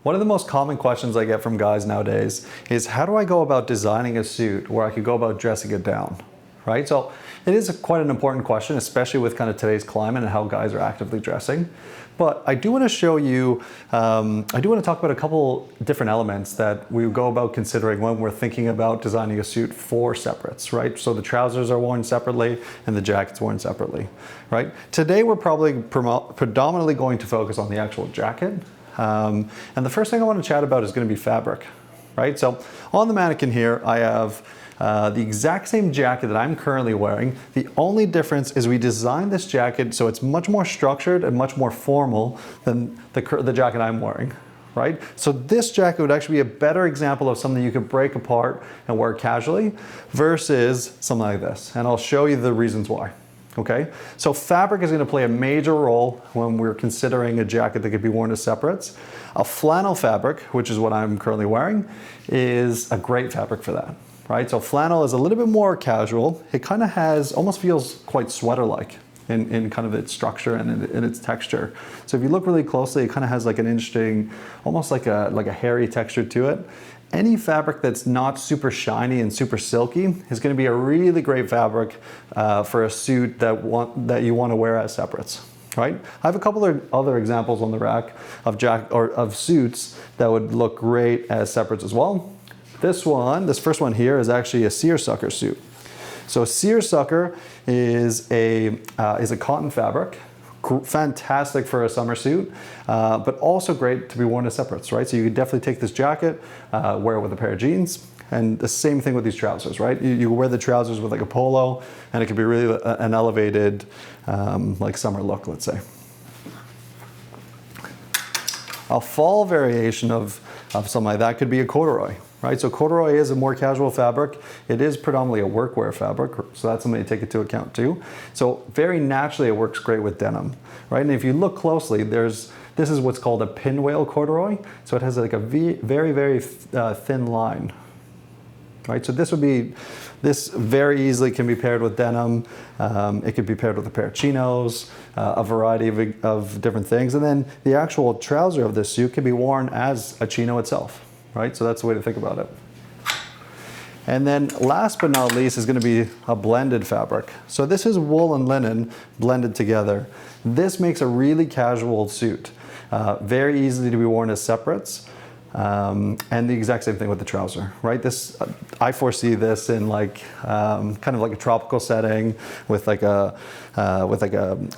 One of the most common questions I get from guys nowadays is how do I go about designing a suit where I could go about dressing it down, right? So it is quite an important question, especially with kind of today's climate and how guys are actively dressing. But I do want to show you, I do want to talk about a couple different elements that we go about considering when we're thinking about designing a suit for separates, right? So the trousers are worn separately and the jacket's worn separately, right? Today we're probably predominantly going to focus on the actual jacket. And the first thing I want to chat about is going to be fabric, right? So on the mannequin here, I have the exact same jacket that I'm currently wearing. The only difference is we designed this jacket so it's much more structured and much more formal than the jacket I'm wearing, right? So this jacket would actually be a better example of something you could break apart and wear casually versus something like this. And I'll show you the reasons why. Okay, so fabric is going to play a major role when we're considering a jacket that could be worn as separates. A flannel fabric, which is what I'm currently wearing, is a great fabric for that, right? So flannel is a little bit more casual. It kind of almost feels quite sweater-like in kind of its structure and in its texture. So if you look really closely, it kind of has like an interesting, almost like a hairy texture to it. Any fabric that's not super shiny and super silky is going to be a really great fabric for a suit that you want to wear as separates, right? I have a couple of other examples on the rack of suits that would look great as separates as well. This first one here is actually a seersucker suit. So seersucker is a cotton fabric. Fantastic for a summer suit, but also great to be worn as separates, right? So you could definitely take this jacket, wear it with a pair of jeans, and the same thing with these trousers, right? You wear the trousers with like a polo, and it could be really an elevated like summer look, let's say. A fall variation of something like that could be a corduroy, right? So corduroy is a more casual fabric. It is predominantly a workwear fabric, so that's something to take into account too. So very naturally, it works great with denim, right? And if you look closely, this is what's called a pinwheel corduroy. So it has like a very, very thin line, right? So this very easily can be paired with denim. It could be paired with a pair of chinos, a variety of different things. And then the actual trouser of this suit can be worn as a chino itself, right? So that's the way to think about it. And then last but not least is going to be a blended fabric. So this is wool and linen blended together. This makes a really casual suit, very easily to be worn as separates. And the exact same thing with the trouser, right? I foresee this in like kind of like a tropical setting with like a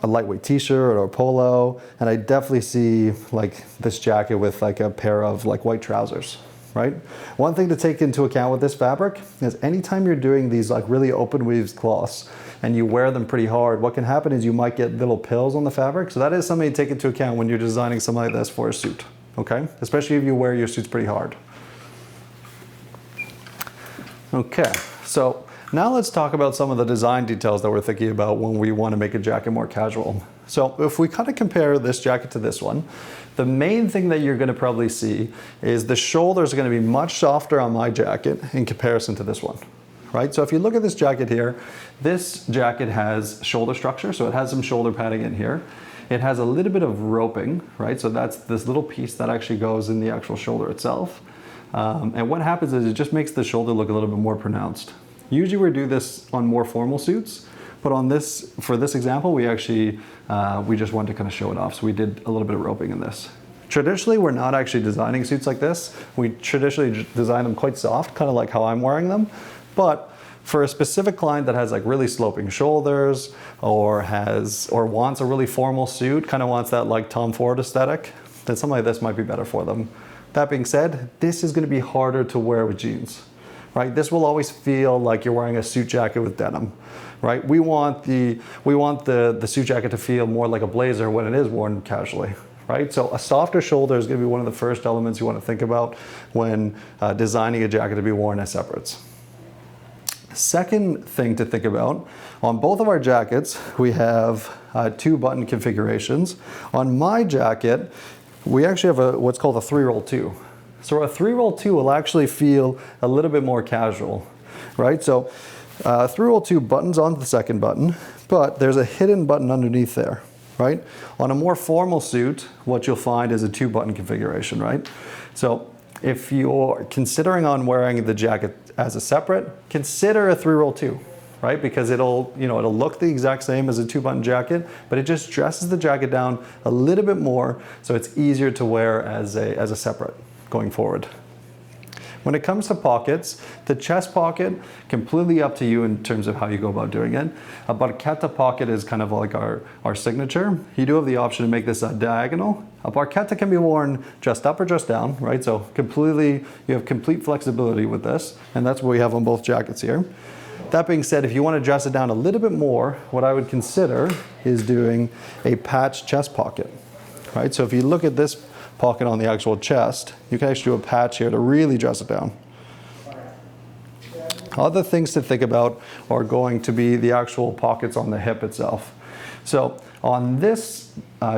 lightweight t-shirt or a polo, and I definitely see like this jacket with like a pair of like white trousers, right? One thing to take into account with this fabric is anytime you're doing these like really open weaves cloths and you wear them pretty hard, what can happen is you might get little pills on the fabric. So that is something to take into account when you're designing something like this for a suit. Okay, especially if you wear your suits pretty hard. Okay, so now let's talk about some of the design details that we're thinking about when we want to make a jacket more casual. So if we kind of compare this jacket to this one, the main thing that you're going to probably see is the shoulders are going to be much softer on my jacket in comparison to this one, right? So if you look at this jacket here, this jacket has shoulder structure, so it has some shoulder padding in here. It has a little bit of roping, right? So that's this little piece that actually goes in the actual shoulder itself. And what happens is it just makes the shoulder look a little bit more pronounced. Usually we do this on more formal suits, but for this example, we just wanted to kind of show it off. So we did a little bit of roping in this. Traditionally, we're not actually designing suits like this. We traditionally design them quite soft, kind of like how I'm wearing them. But for a specific client that has like really sloping shoulders or wants a really formal suit, kind of wants that like Tom Ford aesthetic, then something like this might be better for them. That being said, this is going to be harder to wear with jeans, right? This will always feel like you're wearing a suit jacket with denim, right? We want the suit jacket to feel more like a blazer when it is worn casually, right? So a softer shoulder is going to be one of the first elements you want to think about when designing a jacket to be worn as separates. Second thing to think about, on both of our jackets, we have 2 button configurations. On my jacket, we actually have what's called a 3-roll 2. So a 3-roll 2 will actually feel a little bit more casual, right? So 3-roll 2 buttons onto the second button, but there's a hidden button underneath there. right? On a more formal suit, what you'll find is a 2-button configuration, right? So if you're considering on wearing the jacket as a separate, consider a 3-roll 2, right? Because it'll look the exact same as a 2-button jacket, but it just dresses the jacket down a little bit more, so it's easier to wear as a separate going forward. When it comes to pockets, the chest pocket, completely up to you in terms of how you go about doing it. A barchetta pocket is kind of like our signature. You do have the option to make this a diagonal. A barchetta can be worn dressed up or dressed down, right? So you have complete flexibility with this, and that's what we have on both jackets here. That being said, if you want to dress it down a little bit more, what I would consider is doing a patch chest pocket, right? So if you look at this pocket on the actual chest, you can actually do a patch here to really dress it down. Other things to think about are going to be the actual pockets on the hip itself. So on this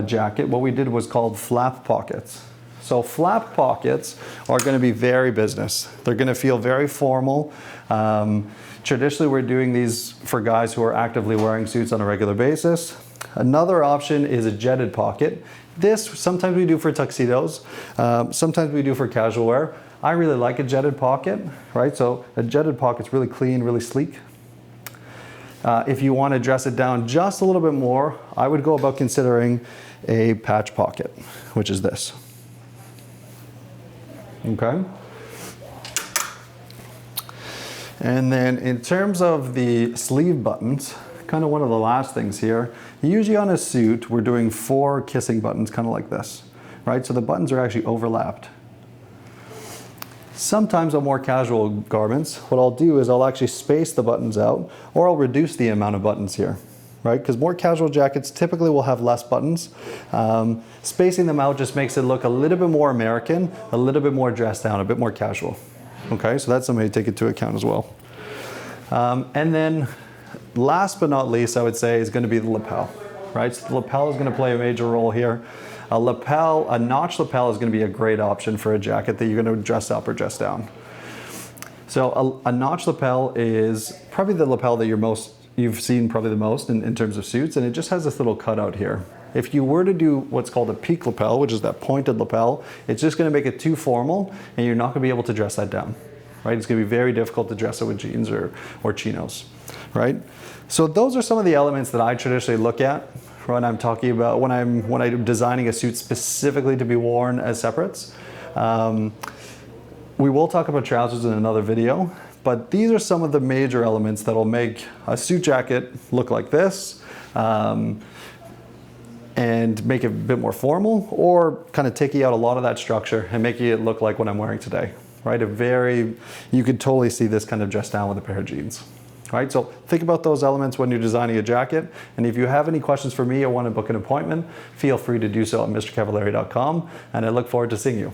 jacket, what we did was called flap pockets. So flap pockets are going to be very business. They're going to feel very formal. Traditionally, we're doing these for guys who are actively wearing suits on a regular basis. Another option is a jetted pocket. This, sometimes we do for tuxedos, sometimes we do for casual wear. I really like a jetted pocket, right? So a jetted pocket's really clean, really sleek. If you want to dress it down just a little bit more, I would go about considering a patch pocket, which is this. Okay? And then in terms of the sleeve buttons, kind of one of the last things here, usually on a suit, we're doing 4 kissing buttons, kind of like this, right? So the buttons are actually overlapped. Sometimes on more casual garments, what I'll do is I'll actually space the buttons out, or I'll reduce the amount of buttons here, right? Because more casual jackets typically will have less buttons. Spacing them out just makes it look a little bit more American, a little bit more dressed down, a bit more casual. Okay, so that's something to take into account as well. And then last but not least, I would say, is going to be the lapel, right? So the lapel is going to play a major role here. A notch lapel is going to be a great option for a jacket that you're going to dress up or dress down. So a notch lapel is probably the lapel that you've seen probably the most in terms of suits, and it just has this little cutout here. If you were to do what's called a peak lapel, which is that pointed lapel, it's just going to make it too formal, and you're not going to be able to dress that down, right? It's going to be very difficult to dress it with jeans or chinos, right? So those are some of the elements that I traditionally look at when I'm talking about when I'm designing a suit specifically to be worn as separates. We will talk about trousers in another video, but these are some of the major elements that will make a suit jacket look like this. And make it a bit more formal, or kind of taking out a lot of that structure and making it look like what I'm wearing today, right? You could totally see this kind of dressed down with a pair of jeans, right? So think about those elements when you're designing a jacket. And if you have any questions for me or want to book an appointment, feel free to do so at mrcavallari.com, and I look forward to seeing you.